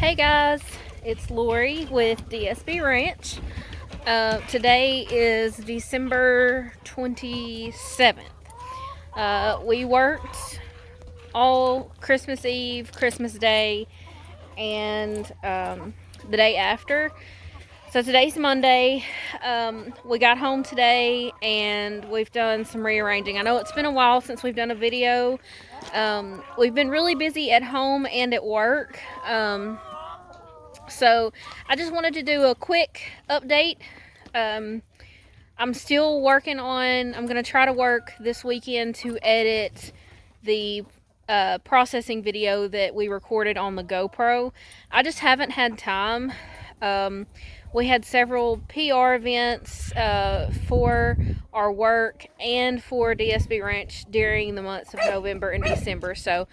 Hey guys, it's Lori with DSB Ranch. Today is December 27th. We worked all Christmas Eve, Christmas Day, and the day after. So today's Monday. We got home today and we've done some rearranging. I know it's been a while since we've done a video. We've been really busy at home and at work. So I just wanted to do a quick update. I'm still working on, I'm going to try to work this weekend to edit the processing video that we recorded on the GoPro. I just haven't had time. We had several PR events for our work and for DSB Ranch during the months of November and December. So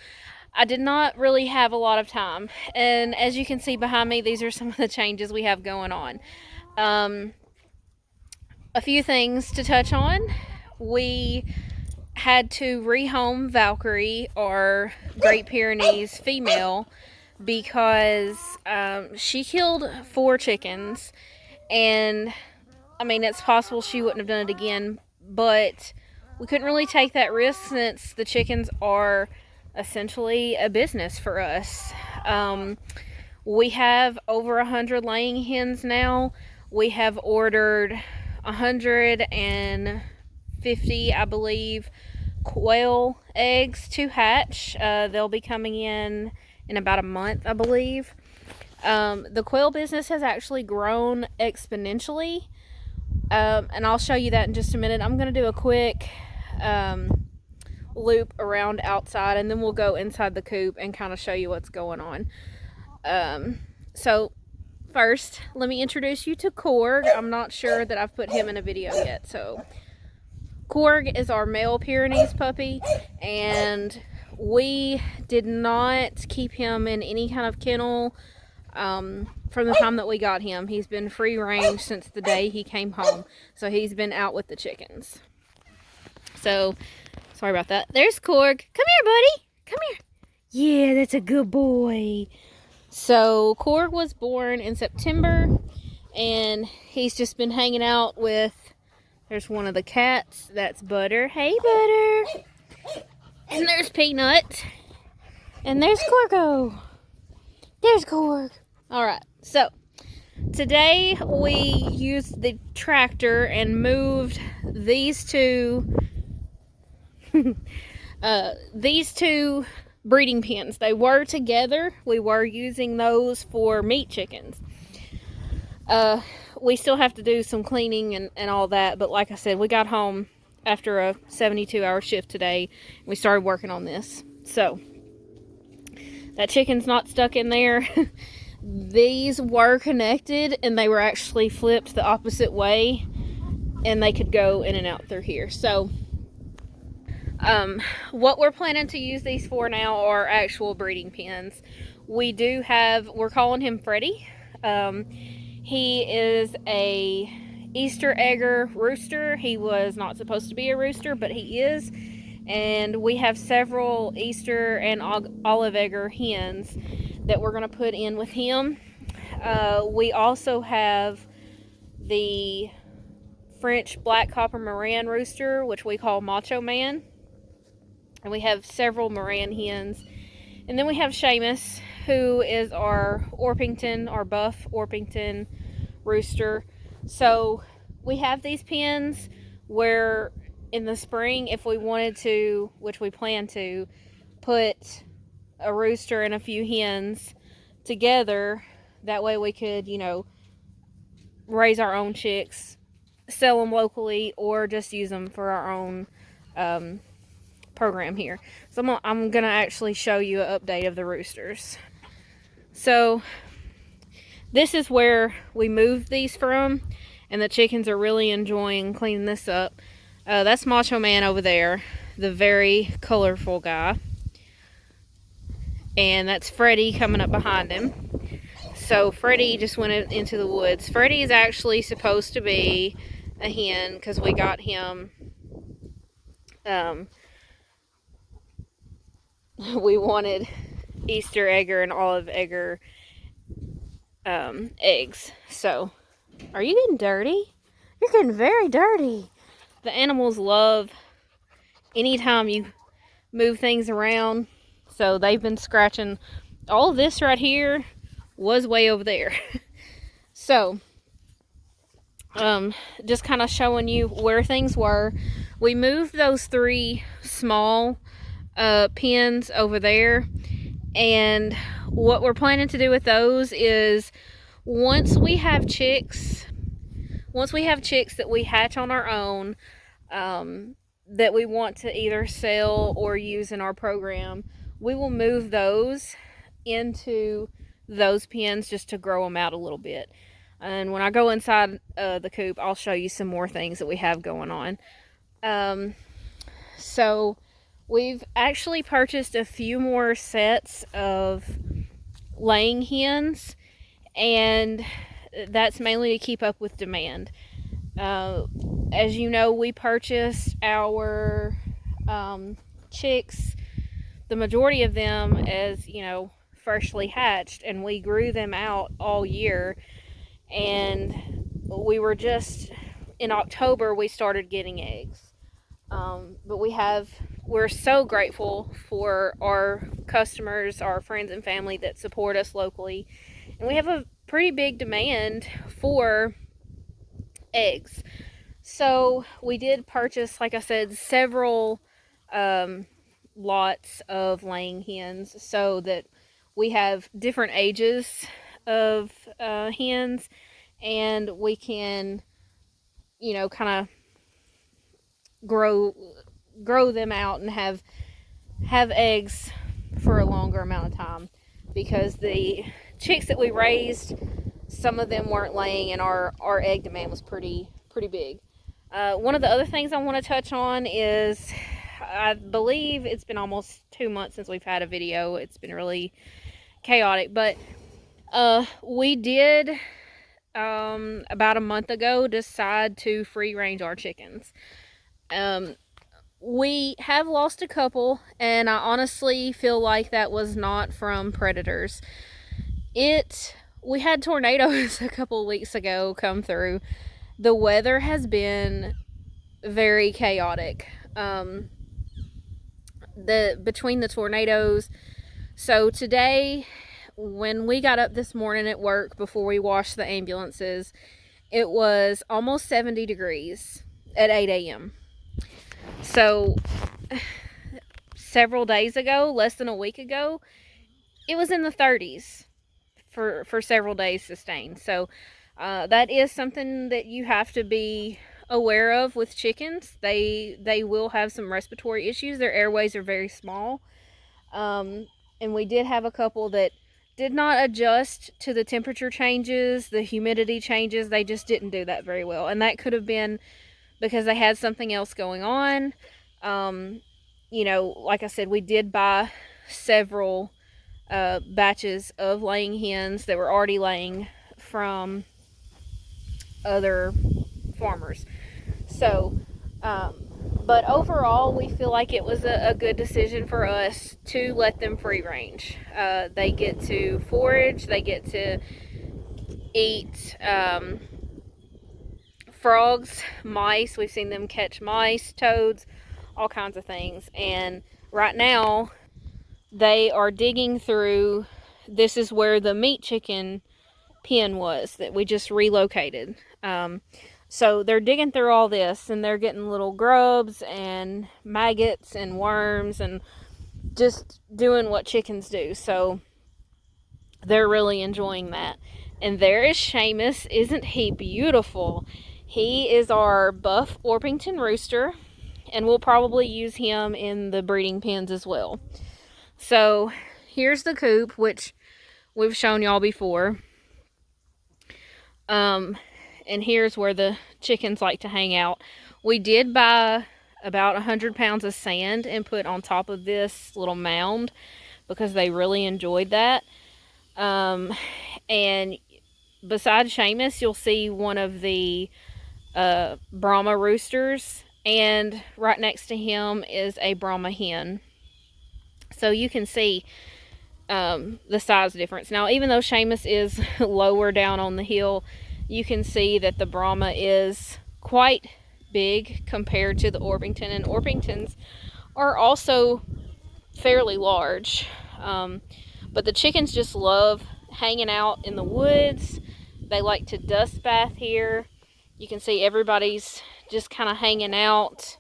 I did not really have a lot of time. And as you can see behind me, these are some of the changes we have going on. A few things to touch on. We had to rehome Valkyrie, our Great Pyrenees female, because she killed 4 chickens. And I mean, it's possible she wouldn't have done it again, but we couldn't really take that risk since the chickens are essentially a business for us. We have over 100 laying hens now. We have ordered 150, I believe, quail eggs to hatch. They'll be coming in about a month, I believe. The quail business has actually grown exponentially, and I'll show you that in just a minute. I'm going to do a quick loop around outside, and then we'll go inside the coop and kind of show you what's going on. So first, let me introduce you to Korg. I'm not sure that I've put him in a video yet. So Korg is our male Pyrenees puppy, and we did not keep him in any kind of kennel from the time that we got him. He's been free range since the day he came home, so he's been out with the chickens. So sorry about that. There's Korg. Come here, buddy. Come here. Yeah, that's a good boy. So Korg was born in September, and he's just been hanging out with, there's one of the cats. That's Butter. Hey, Butter. And there's Peanut. And there's Corgo. There's Korg. Alright, so today we used the tractor and moved these two breeding pens. They were together. We were using those for meat chickens. We still have to do some cleaning and all that, but like I said, we got home after a 72-hour shift today and we started working on this. So that chicken's not stuck in there. These were connected and they were actually flipped the opposite way, and they could go in and out through here. So what we're planning to use these for now are actual breeding pens. We're calling him Freddy. He is a Easter egger rooster. He was not supposed to be a rooster, but he is. And we have several Easter and olive egger hens that we're going to put in with him. We also have the French black copper Moran rooster, which we call Macho Man. And we have several Moran hens. And then we have Seamus, who is our Orpington, our buff Orpington rooster. So we have these pens where in the spring, if we wanted to, which we plan to, put a rooster and a few hens together, that way we could, raise our own chicks, sell them locally, or just use them for our own program here. So I'm gonna actually show you an update of the roosters. So this is where we moved these from, and the chickens are really enjoying cleaning this up. That's Macho Man over there, the very colorful guy, and that's Freddy coming up behind him. So Freddy just went into the woods. Freddy is actually supposed to be a hen because we got him we wanted Easter egger and olive egger eggs. So, are you getting dirty? You're getting very dirty. The animals love anytime you move things around. So they've been scratching. All of this right here was way over there. So, just kind of showing you where things were. We moved those 3 small pens over there, and what we're planning to do with those is once we have chicks that we hatch on our own, that we want to either sell or use in our program, we will move those into those pens just to grow them out a little bit. And when I go inside the coop, I'll show you some more things that we have going on. So we've actually purchased a few more sets of laying hens, and that's mainly to keep up with demand. As you know, we purchased our chicks, the majority of them as, freshly hatched, and we grew them out all year. And we were just, in October, we started getting eggs. But we're so grateful for our customers, our friends and family that support us locally. And we have a pretty big demand for eggs. So we did purchase, like I said, several lots of laying hens so that we have different ages of hens, and we can, kind of grow them out and have eggs for a longer amount of time, because the chicks that we raised, some of them weren't laying, and our egg demand was pretty big. One of the other things I want to touch on is, I believe it's been almost 2 months since we've had a video. It's been really chaotic, but we did about a month ago decide to free range our chickens. We have lost a couple, and I honestly feel like that was not from predators. We had tornadoes a couple weeks ago come through. The weather has been very chaotic. Between the tornadoes. So today, when we got up this morning at work before we washed the ambulances, it was almost 70 degrees at 8 a.m. So several days ago, less than a week ago, it was in the 30s for several days sustained. So that is something that you have to be aware of with chickens. They will have some respiratory issues. Their airways are very small. And we did have a couple that did not adjust to the temperature changes, the humidity changes. They just didn't do that very well. And that could have been because they had something else going on. Like I said, we did buy several batches of laying hens that were already laying from other farmers. So, but overall, we feel like it was a good decision for us to let them free range. They get to forage, they get to eat frogs, mice. We've seen them catch mice, toads, all kinds of things. And right now, they are digging through. This is where the meat chicken pen was that we just relocated. So they're digging through all this, and they're getting little grubs and maggots and worms and just doing what chickens do. So they're really enjoying that. And there is Seamus. Isn't he beautiful? He is our buff Orpington rooster, and we'll probably use him in the breeding pens as well. So here's the coop, which we've shown y'all before. And here's where the chickens like to hang out. We did buy about 100 pounds of sand and put on top of this little mound because they really enjoyed that. And beside Seamus, you'll see one of the Brahma roosters, and right next to him is a Brahma hen. So you can see the size difference. Now, even though Seamus is lower down on the hill, you can see that the Brahma is quite big compared to the Orpington, and Orpingtons are also fairly large. But the chickens just love hanging out in the woods. They like to dust bath here. You can see everybody's just kind of hanging out.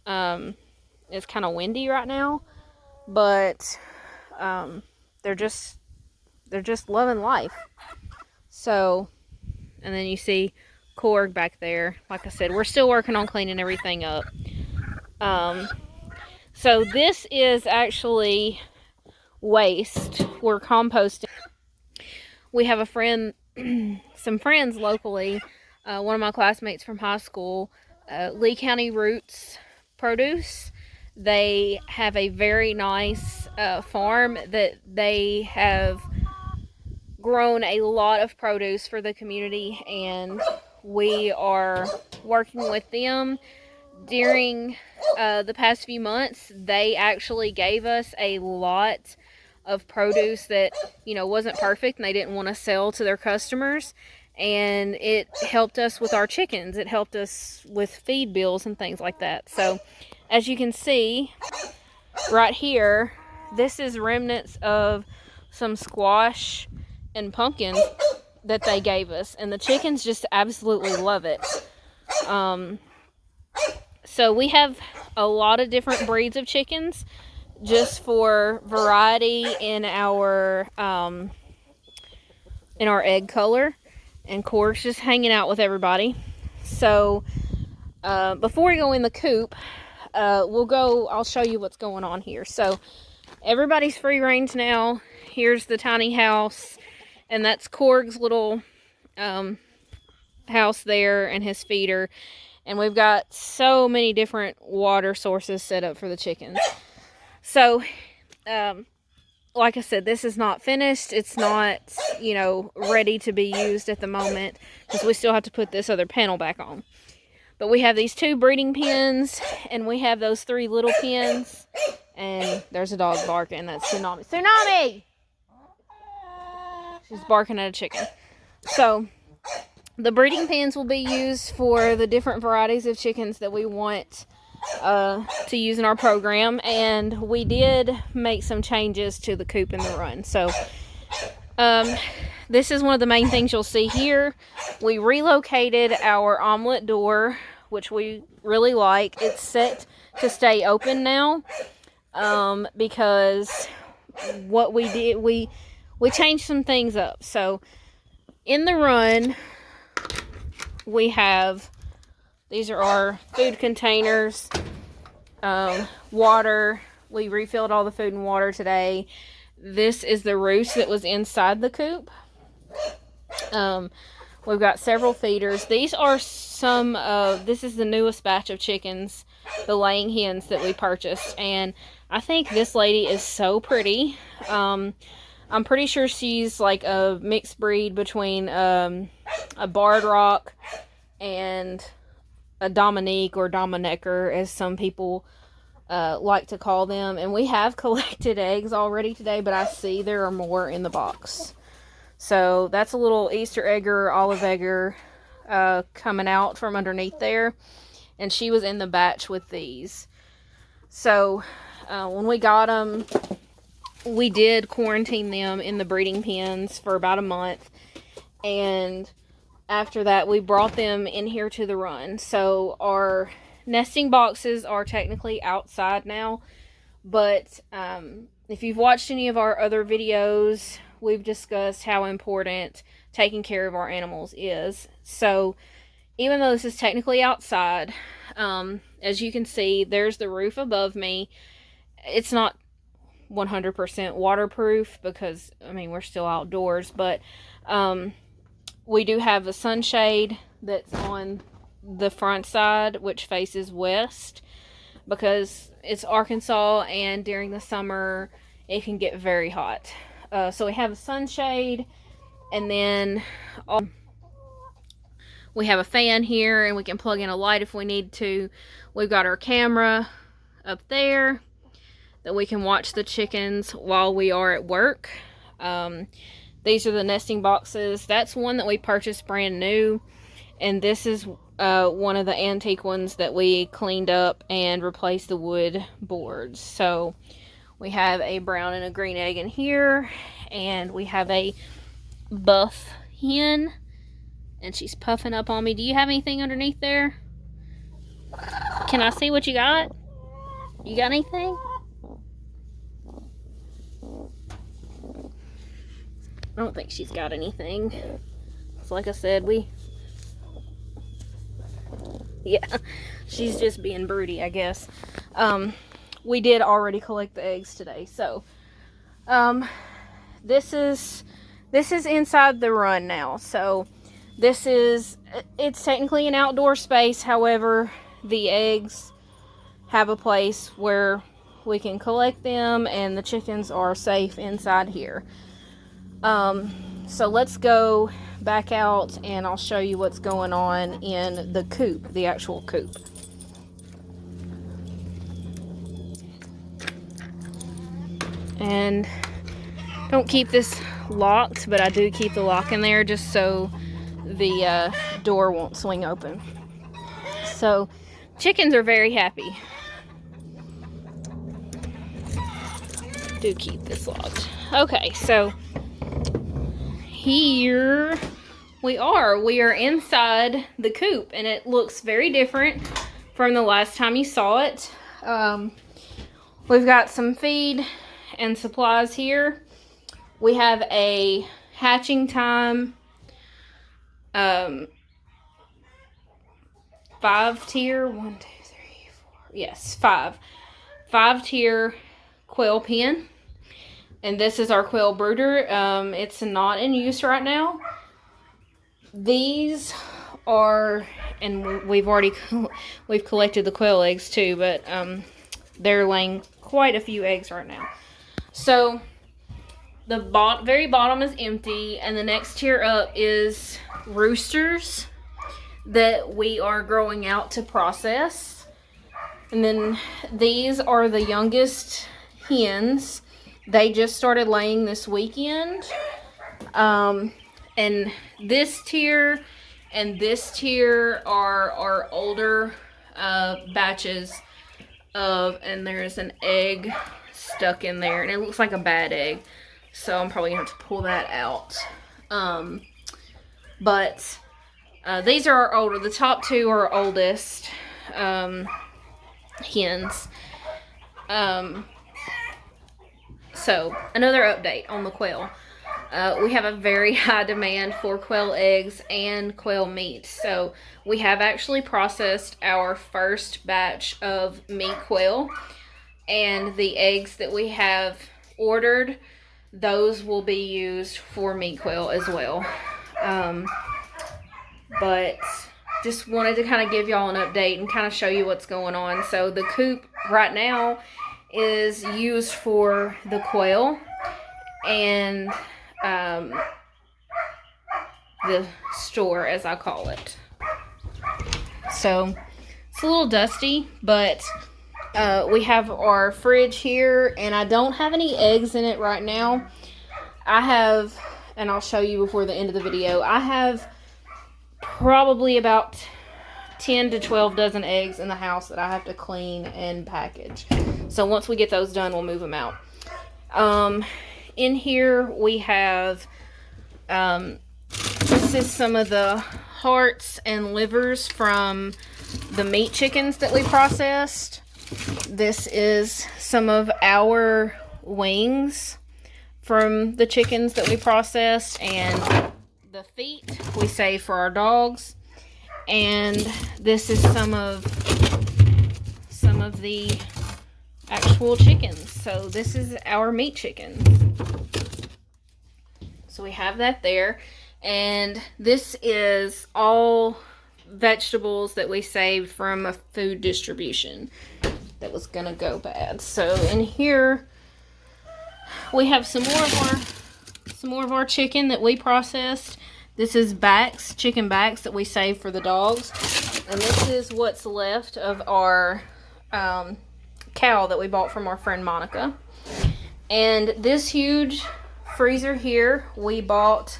It's kind of windy right now, but they're just loving life. So, and then you see Korg back there. Like I said, we're still working on cleaning everything up. So this is actually waste. We're composting. We have a friend, some friends locally, one of my classmates from high school, Lee County Roots Produce. They have a very nice farm that they have grown a lot of produce for the community, and we are working with them. During the past few months, they actually gave us a lot of produce that, you know, wasn't perfect and they didn't want to sell to their customers, and it helped us with our chickens. It helped us with feed bills and things like that. So as you can see right here, this is remnants of some squash and pumpkins that they gave us, and the chickens just absolutely love it. So we have a lot of different breeds of chickens just for variety in our egg color. And Korg's just hanging out with everybody. So before we go in the coop, I'll show you what's going on here. So everybody's free range now. Here's the tiny house, and that's Korg's little house there and his feeder. And we've got so many different water sources set up for the chickens. So, like I said, this is not finished. It's not, you know, ready to be used at the moment, because we still have to put this other panel back on. But we have these 2 breeding pens, and we have those 3 little pens. And there's a dog barking. That's Tsunami. Tsunami! She's barking at a chicken. So the breeding pens will be used for the different varieties of chickens that we want to use in our program. And we did make some changes to the coop and the run. So this is one of the main things you'll see here. We relocated our omelet door, which we really like. It's set to stay open now, because what we did, we changed some things up. So in the run, we have, these are our food containers, water. We refilled all the food and water today. This is the roost that was inside the coop. We've got several feeders. These are this is the newest batch of chickens, the laying hens that we purchased. And I think this lady is so pretty. I'm pretty sure she's like a mixed breed between a Barred Rock and a Dominique, or Dominecker, as some people like to call them. And we have collected eggs already today, but I see there are more in the box. So that's a little Easter egger, olive egger coming out from underneath there. And she was in the batch with these. So when we got them, we did quarantine them in the breeding pens for about a month. And after that, we brought them in here to the run. So our nesting boxes are technically outside now. But if you've watched any of our other videos, we've discussed how important taking care of our animals is. So even though this is technically outside, as you can see, there's the roof above me. It's not 100% waterproof because, I mean, we're still outdoors, but we do have a sunshade that's on the front side, which faces west, because it's Arkansas and during the summer it can get very hot. So we have a sunshade, and then we have a fan here, and we can plug in a light if we need to. We've got our camera up there. that we can watch the chickens while we are at work. These are the nesting boxes. That's one that we purchased brand new. And this is one of the antique ones that we cleaned up and replaced the wood boards. So we have a brown and a green egg in here. And we have a buff hen. And she's puffing up on me. Do you have anything underneath there? Can I see what you got? You got anything? I don't think she's got anything. So like I said, yeah, she's just being broody, I guess. We did already collect the eggs today. So, this is inside the run now. So, it's technically an outdoor space. However, the eggs have a place where we can collect them and the chickens are safe inside here. So let's go back out and I'll show you what's going on in the coop, the actual coop. And don't keep this locked, but I do keep the lock in there just so the door won't swing open. So chickens are very happy. Do keep this locked. Okay, so here we are inside the coop and it looks very different from the last time you saw it. We've got some feed and supplies here. We have a hatching time 5-tier, 1, 2, 3, 4, yes, 5-tier quail pen. And this is our quail brooder. It's not in use right now. These are, and we've collected the quail eggs too, but they're laying quite a few eggs right now. So the very bottom is empty, and the next tier up is roosters that we are growing out to process. And then these are the youngest hens. They just started laying this weekend. And this tier and this tier are our older batches of, and there's an egg stuck in there, and it looks like a bad egg. So I'm probably gonna have to pull that out. But these are our older. The top two are our oldest hens. So another update on the quail. We have a very high demand for quail eggs and quail meat. So we have actually processed our first batch of meat quail, and the eggs that we have ordered, those will be used for meat quail as well. But just wanted to kind of give y'all an update and kind of show you what's going on. So the coop right now is used for the quail and the store, as I call it. So it's a little dusty, but we have our fridge here, and I don't have any eggs in it right now. I have, and I'll show you before the end of the video, I have probably about 10 to 12 dozen eggs in the house that I have to clean and package. So once we get those done, we'll move them out. In here we have, this is some of the hearts and livers from the meat chickens that we processed. This is some of our wings from the chickens that we processed, and the feet we save for our dogs. And this is some of the actual chickens. So this is our meat chickens. So we have that there. And this is all vegetables that we saved from a food distribution that was gonna go bad. So in here we have some more of our chicken that we processed. This is chicken backs that we saved for the dogs. And this is what's left of our cow that we bought from our friend Monica. And this huge freezer here, we bought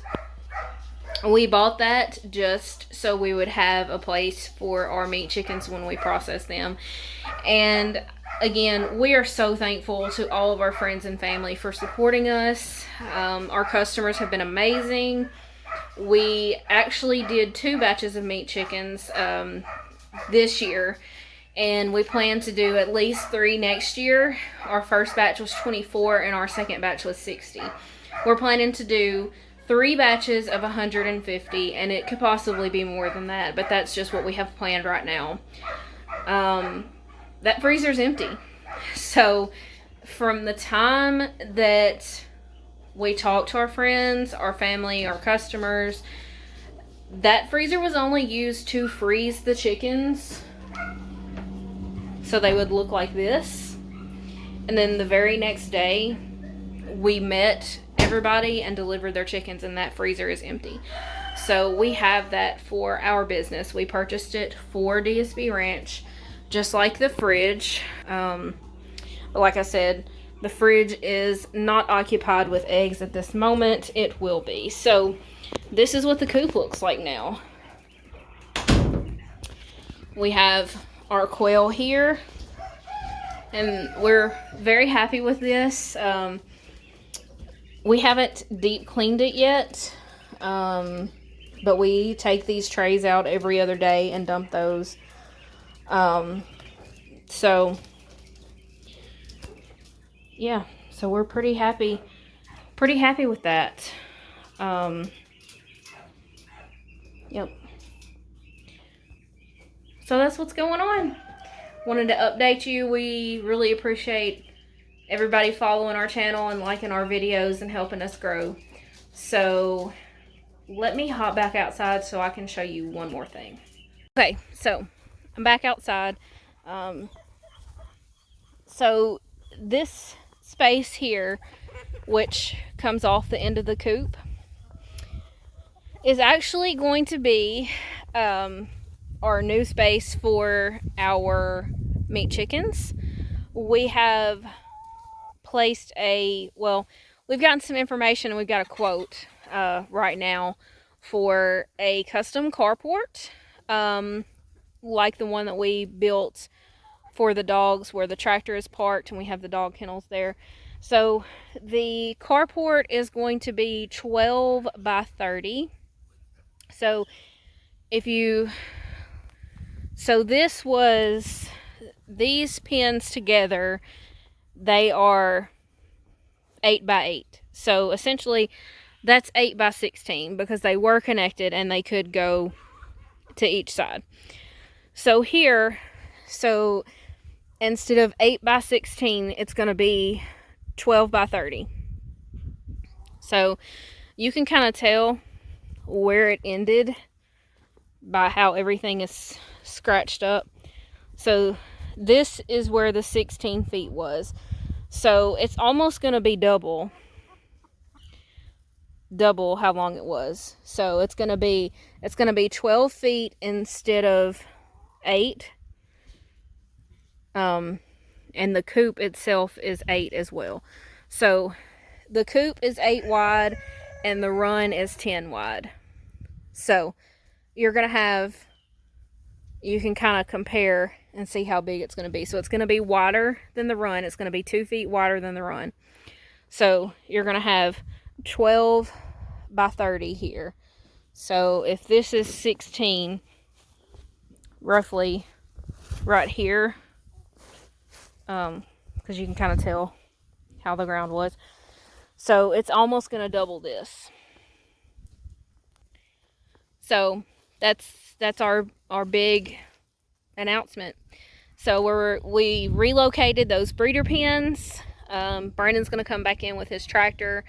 that just so we would have a place for our meat chickens when we process them. And again, we are so thankful to all of our friends and family for supporting us. Our customers have been amazing. We actually did 2 batches of meat chickens this year, and we plan to do at least 3 next year. Our first batch was 24 and our second batch was 60. We're planning to do 3 batches of 150, and it could possibly be more than that, but that's just what we have planned right now. That freezer's empty. So from the time that we talked to our friends, our family, our customers, that freezer was only used to freeze the chickens so they would look like this. And then the very next day, we met everybody and delivered their chickens, and that freezer is empty. So we have that for our business. We purchased it for DSB Ranch, just like the fridge. But like I said, the fridge is not occupied with eggs at this moment. It will be. So this is what the coop looks like now. We have our quail here, and we're very happy with this. We haven't deep cleaned it yet, but we take these trays out every other day and dump those. So yeah, so we're pretty happy with that. Yep. So that's what's going on. Wanted to update you. We really appreciate everybody following our channel and liking our videos and helping us grow. So let me hop back outside so I can show you one more thing. Okay, so I'm back outside. So this space here, which comes off the end of the coop, is actually going to be our new space for our meat chickens. We have placed we've gotten some information, and we've got a quote right now for a custom carport, like the one that we built for the dogs, where the tractor is parked and we have the dog kennels there. So the carport is going to be 12 by 30. So these pins together, they are 8 by 8. So essentially that's 8 by 16 because they were connected and they could go to each side. So here, instead of 8 by 16, it's going to be 12 by 30. So you can kind of tell where it ended by how everything is scratched up. So this is where the 16 feet was. So it's almost going to be double how long it was. So it's going to be 12 feet instead of 8. And the coop itself is 8 as well. So the coop is 8 wide and the run is 10 wide. So you can kind of compare and see how big it's going to be. So it's going to be wider than the run. It's going to be 2 feet wider than the run. So you're going to have 12 by 30 here. So if this is 16, roughly right here, because you can kind of tell how the ground was. So it's almost going to double this. So that's our big announcement. So we relocated those breeder pens. Brandon's going to come back in with his tractor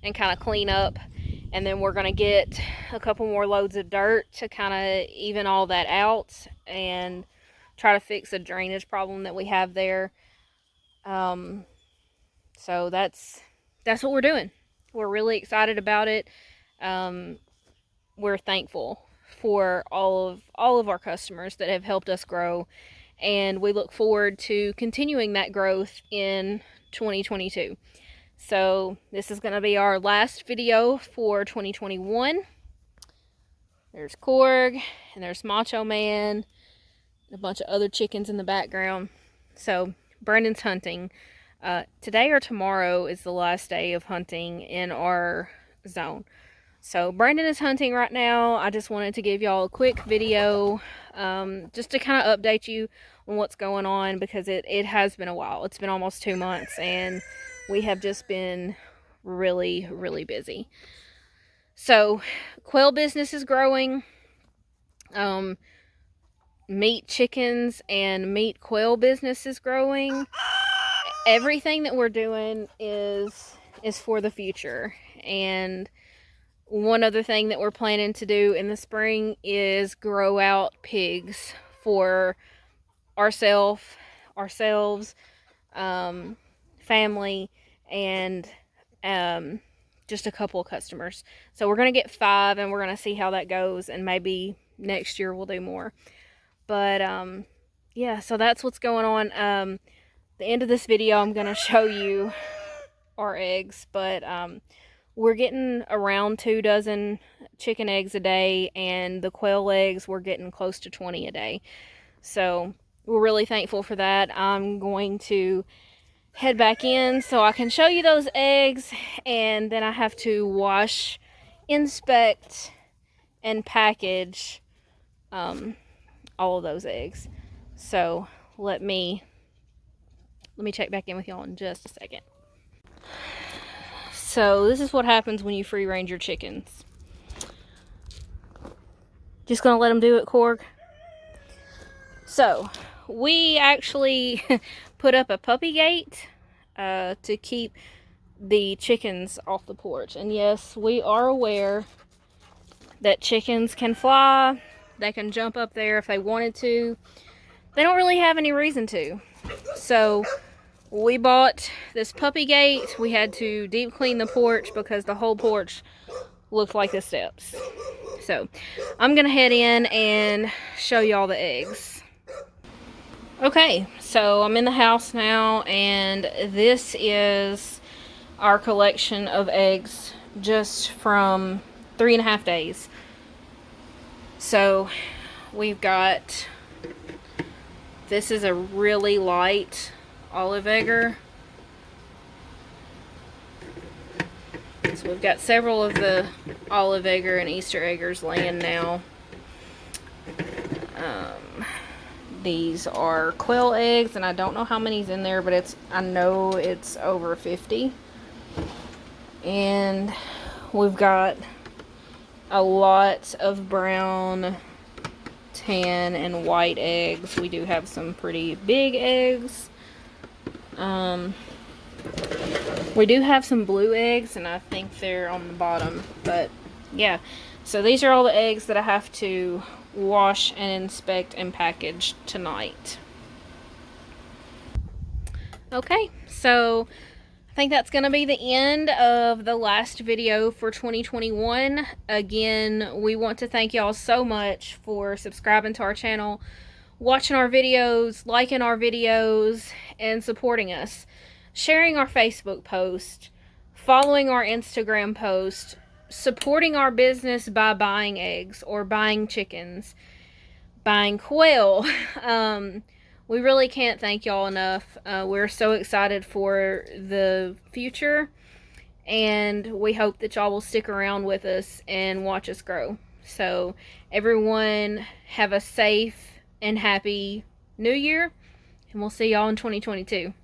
and kind of clean up, and then we're going to get a couple more loads of dirt to kind of even all that out and try to fix a drainage problem that we have there. So that's what we're doing. We're really excited about it. We're thankful for all of our customers that have helped us grow and we look forward to continuing that growth in 2022. So this is going to be our last video for 2021. There's Korg, and there's Macho Man, and a bunch of other chickens in the background. So Brandon's hunting. Today or tomorrow is the last day of hunting in our zone. So Brandon is hunting right now. I just wanted to give y'all a quick video just to kind of update you on what's going on, because it has been a while. It's been almost 2 months, and we have just been really, really busy. So quail business is growing. Meat chickens and meat quail business is growing. Everything that we're doing is for the future. And one other thing that we're planning to do in the spring is grow out pigs for ourselves, family, and just a couple of customers. So we're going to get 5, and we're going to see how that goes, and maybe next year we'll do more. But yeah, so that's what's going on. The end of this video, I'm going to show you our eggs, but we're getting around 2 dozen chicken eggs a day, and the quail eggs, we're getting close to 20 a day. So we're really thankful for that. I'm going to head back in so I can show you those eggs, and then I have to wash, inspect, and package all of those eggs. So let me check back in with y'all in just a second. So this is what happens when you free range your chickens. Just gonna let them do it, Korg. So we actually put up a puppy gate to keep the chickens off the porch. And yes, we are aware that chickens can fly. They can jump up there if they wanted to. They don't really have any reason to. So we bought this puppy gate. We had to deep clean the porch because the whole porch looked like the steps. So I'm gonna head in and show y'all the eggs. Okay, so I'm in the house now, and this is our collection of eggs just from 3.5 days. So we've got, this is a really light olive egger. So we've got several of the olive egger and Easter eggers laying now. These are quail eggs, and I don't know how many's in there, but I know it's over 50. And we've got a lot of brown, tan, and white eggs. We do have some pretty big eggs. We do have some blue eggs, and I think they're on the bottom. But yeah, so these are all the eggs that I have to wash and inspect and package tonight. Okay, so I think that's going to be the end of the last video for 2021. Again, we want to thank y'all so much for subscribing to our channel, watching our videos, liking our videos, and supporting us. Sharing our Facebook post, following our Instagram post, supporting our business by buying eggs or buying chickens, buying quail. We really can't thank y'all enough. We're so excited for the future, and we hope that y'all will stick around with us and watch us grow. So everyone have a safe and happy New Year, and we'll see y'all in 2022.